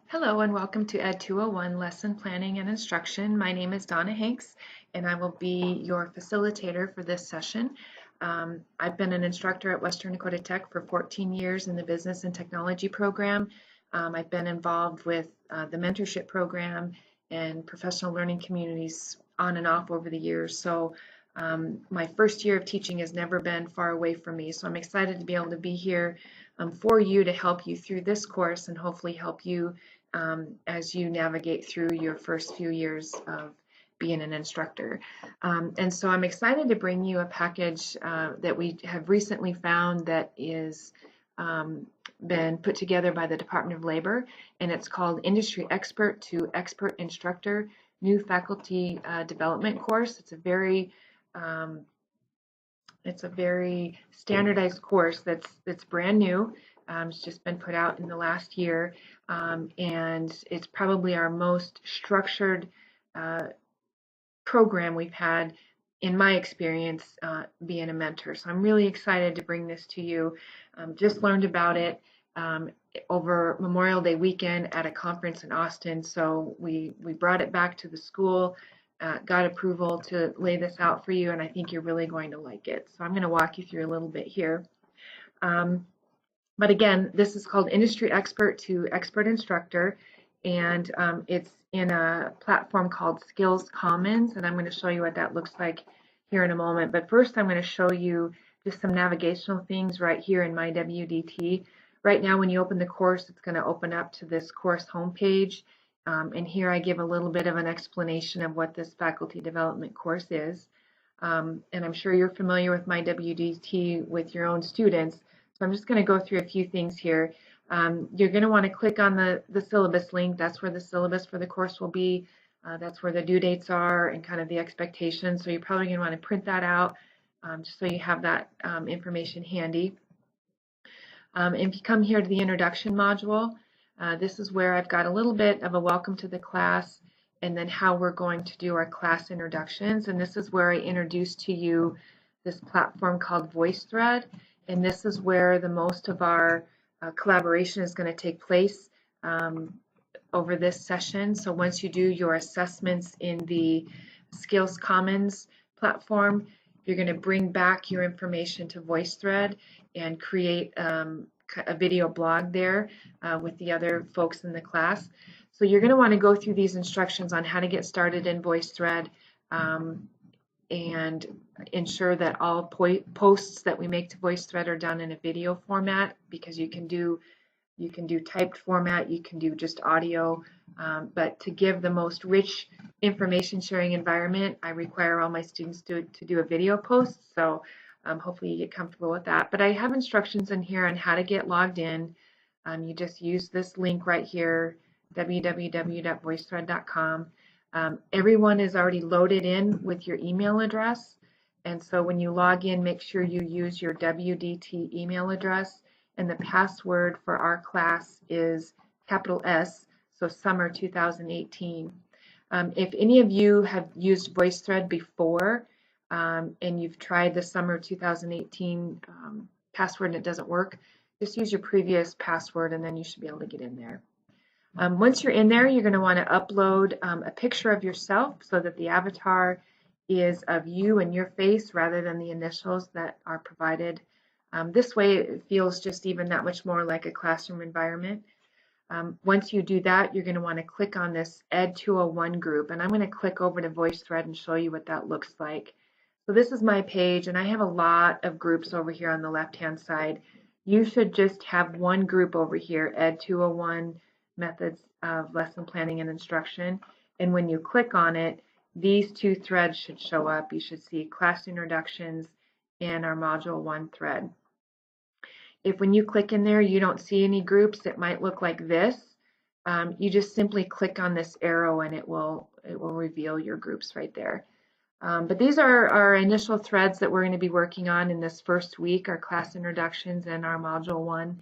Hello and welcome to ED201 Lesson Planning and Instruction. My name is Donna Hanks and I will be your facilitator for this session. I've been an instructor at Western Dakota Tech for 14 years in the Business and Technology program. I've been involved with the mentorship program and professional learning communities on and off over the years. So my first year of teaching has never been far away from me. So I'm excited to be able to be here for you to help you through this course and hopefully help you as you navigate through your first few years of being an instructor. And so I'm excited to bring you a package that we have recently found that is been put together by the Department of Labor, and it's called Industry Expert to Expert Instructor New Faculty Development Course. It's a very standardized course that's brand new. It's just been put out in the last year, and it's probably our most structured program we've had in my experience being a mentor. So I'm really excited to bring this to you. Just learned about it over Memorial Day weekend at a conference in Austin, so we brought it back to the school, got approval to lay this out for you, and I think you're really going to like it. So I'm going to walk you through a little bit here. But again, this is called Industry Expert to Expert Instructor, and it's in a platform called Skills Commons, and I'm going to show you what that looks like here in a moment. But first, I'm going to show you just some navigational things right here in my WDT. Right now, when you open the course, it's going to open up to this course homepage, and here I give a little bit of an explanation of what this faculty development course is. And I'm sure you're familiar with my WDT with your own students. So I'm just going to go through a few things here. You're going to want to click on the syllabus link. That's where the syllabus for the course will be. That's where the due dates are and kind of the expectations. So you're probably going to want to print that out just so you have that information handy. If you come here to the introduction module, this is where I've got a little bit of a welcome to the class and then how we're going to do our class introductions. And this is where I introduce to you this platform called VoiceThread. And this is where the most of our collaboration is going to take place over this session. So once you do your assessments in the Skills Commons platform, you're going to bring back your information to VoiceThread and create a video blog there with the other folks in the class. So you're going to want to go through these instructions on how to get started in VoiceThread and ensure that all posts that we make to VoiceThread are done in a video format, because you can do typed format, you can do just audio, but to give the most rich information sharing environment, I require all my students to do a video post. So hopefully you get comfortable with that. But I have instructions in here on how to get logged in. You just use this link right here, www.voicethread.com. Everyone is already loaded in with your email address, and so when you log in, make sure you use your WDT email address, and the password for our class is capital S, so summer 2018. If any of you have used VoiceThread before and you've tried the summer 2018 password and it doesn't work, just use your previous password and then you should be able to get in there. Once you're in there, you're going to want to upload a picture of yourself so that the avatar is of you and your face rather than the initials that are provided. This way it feels just even that much more like a classroom environment. Once you do that, you're going to want to click on this ED201 group, and I'm going to click over to VoiceThread and show you what that looks like. So this is my page, and I have a lot of groups over here on the left-hand side. You should just have one group over here, ED201 Methods of Lesson Planning and Instruction, and when you click on it, these two threads should show up. You should see Class Introductions and our Module 1 thread. If when you click in there you don't see any groups, it might look like this. You just simply click on this arrow and it will reveal your groups right there. But these are our initial threads that we're going to be working on in this first week, our Class Introductions and our Module 1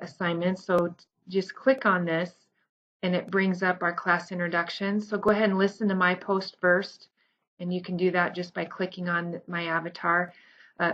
assignments. So just click on this and it brings up our class introductions. So go ahead and listen to my post first, and you can do that just by clicking on my avatar.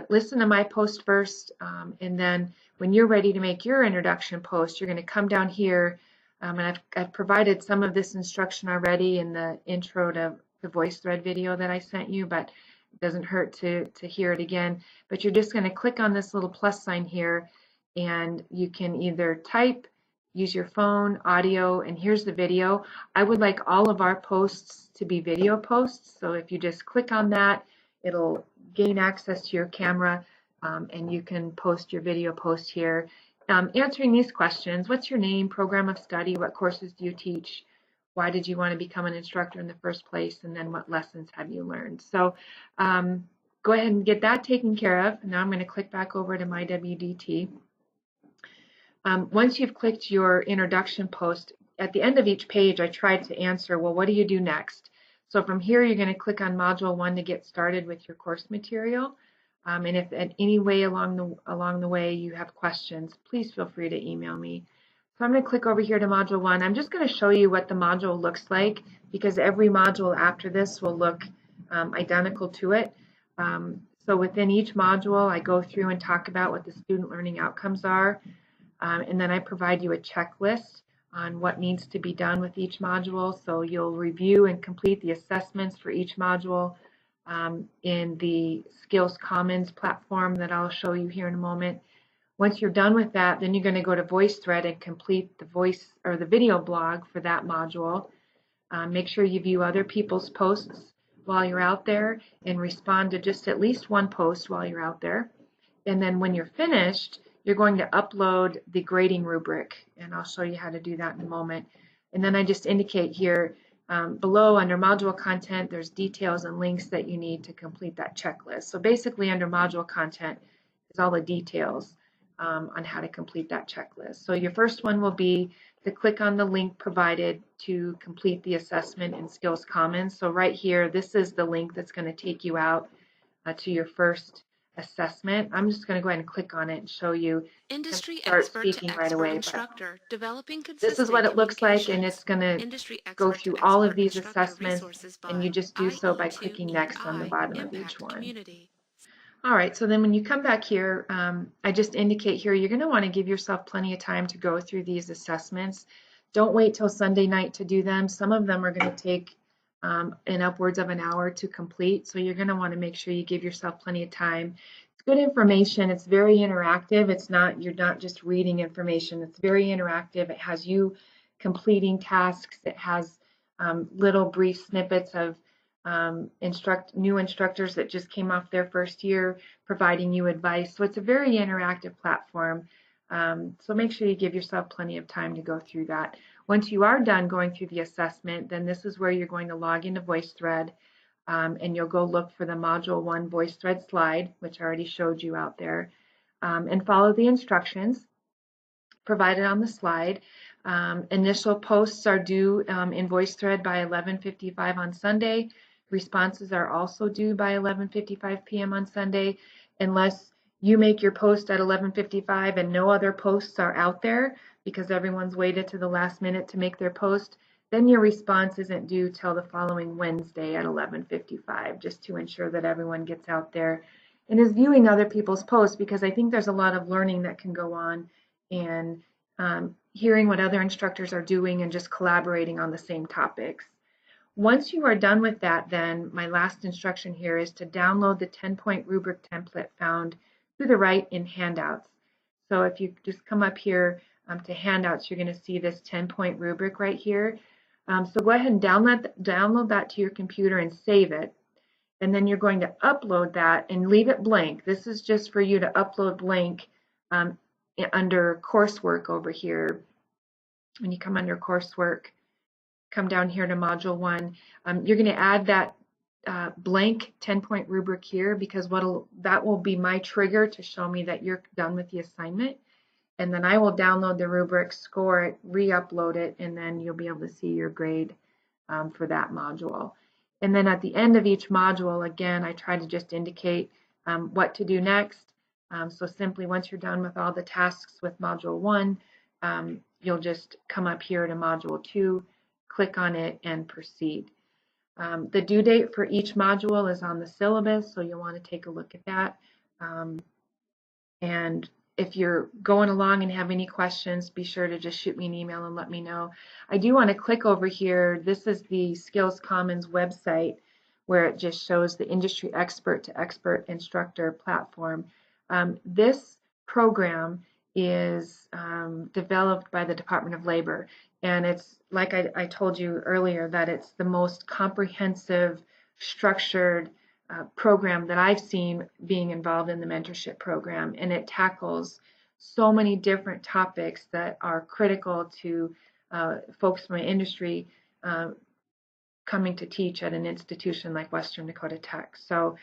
Listen to my post first, and then when you're ready to make your introduction post, you're going to come down here And I've provided some of this instruction already in the intro to the VoiceThread video that I sent you, but it doesn't hurt to hear it again. But you're just going to click on this little plus sign here, and you can either type, use your phone, audio, and here's the video. I would like all of our posts to be video posts, so if you just click on that, it'll gain access to your camera, and you can post your video post here. Answering these questions: what's your name, program of study, what courses do you teach, why did you want to become an instructor in the first place, and then what lessons have you learned. So go ahead and get that taken care of. Now I'm going to click back over to my WDT. Once you've clicked your introduction post, at the end of each page I tried to answer, well, what do you do next? So from here you're going to click on Module 1 to get started with your course material. And if in any way along the way you have questions, please feel free to email me. So I'm going to click over here to Module 1. I'm just going to show you what the module looks like, because every module after this will look identical to it. So within each module, I go through and talk about what the student learning outcomes are, and then I provide you a checklist on what needs to be done with each module. So you'll review and complete the assessments for each module in the Skills Commons platform that I'll show you here in a moment. Once you're done with that, then you're going to go to VoiceThread and complete the voice or the video blog for that module. Make sure you view other people's posts while you're out there and respond to just at least one post while you're out there. And then when you're finished, you're going to upload the grading rubric, and I'll show you how to do that in a moment. And then I just indicate here below under module content, there's details and links that you need to complete that checklist. So basically under module content is all the details on how to complete that checklist. So your first one will be to click on the link provided to complete the assessment in Skills Commons. So right here, this is the link that's going to take you out to your first assessment. I'm just going to go ahead and click on it and show you. Industry start expert speaking to right expert away. Instructor, developing This is what it looks like, and it's going to go expert through to all of expert these instructor assessments, resources and by you just do so by clicking next on the IE2EI bottom of each Impact one. Community. All right, so then when you come back here, I just indicate here you're going to want to give yourself plenty of time to go through these assessments. Don't wait till Sunday night to do them. Some of them are going to take in upwards of an hour to complete, so you're going to want to make sure you give yourself plenty of time. It's good information. It's very interactive. You're not just reading information. It's very interactive. It has you completing tasks. It has little brief snippets of new instructors that just came off their first year providing you advice. So it's a very interactive platform. So make sure you give yourself plenty of time to go through that. Once you are done going through the assessment, then this is where you're going to log into VoiceThread, and you'll go look for the Module 1 VoiceThread slide, which I already showed you out there, and follow the instructions provided on the slide. Initial posts are due in VoiceThread by 11:55 on Sunday. Responses are also due by 11:55 p.m. on Sunday, unless you make your post at 11:55 and no other posts are out there because everyone's waited to the last minute to make their post. Then your response isn't due till the following Wednesday at 11:55, just to ensure that everyone gets out there and is viewing other people's posts, because I think there's a lot of learning that can go on and hearing what other instructors are doing and just collaborating on the same topics. Once you are done with that, then my last instruction here is to download the 10-point rubric template found to the right in handouts. So if you just come up here to handouts, you're going to see this 10-point rubric right here. So go ahead and download that to your computer and save it. And then you're going to upload that and leave it blank. This is just for you to upload blank under coursework over here. When you come under coursework, come down here to Module 1, you're going to add that blank 10-point rubric here, because that will be my trigger to show me that you're done with the assignment. And then I will download the rubric, score it, re-upload it, and then you'll be able to see your grade for that module. And then at the end of each module, again, I try to just indicate what to do next. So simply, once you're done with all the tasks with Module 1, you'll just come up here to Module 2, click on it, and proceed. The due date for each module is on the syllabus, so you'll want to take a look at that. And if you're going along and have any questions, be sure to just shoot me an email and let me know. I do want to click over here. This is the Skills Commons website where it just shows the industry expert to expert instructor platform. This program is developed by the Department of Labor, and it's like I told you earlier that it's the most comprehensive, structured program that I've seen being involved in the mentorship program, and it tackles so many different topics that are critical to folks from my industry coming to teach at an institution like Western Dakota Tech. So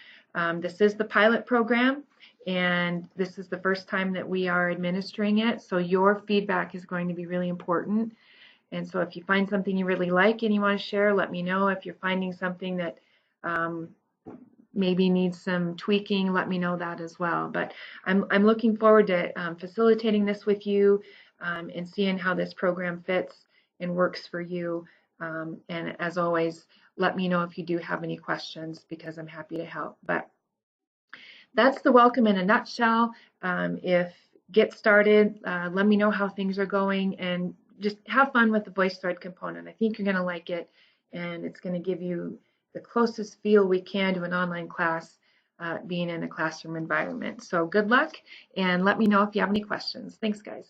this is the pilot program, and this is the first time that we are administering it, so your feedback is going to be really important. And so if you find something you really like and you want to share, let me know. If you're finding something that maybe needs some tweaking, let me know that as well. But I'm looking forward to facilitating this with you and seeing how this program fits and works for you. And as always, let me know if you do have any questions, because I'm happy to help. But that's the welcome in a nutshell. If get started, let me know how things are going, and just have fun with the VoiceThread component. I think you're going to like it, and it's going to give you the closest feel we can to an online class being in a classroom environment. So good luck, and let me know if you have any questions. Thanks, guys.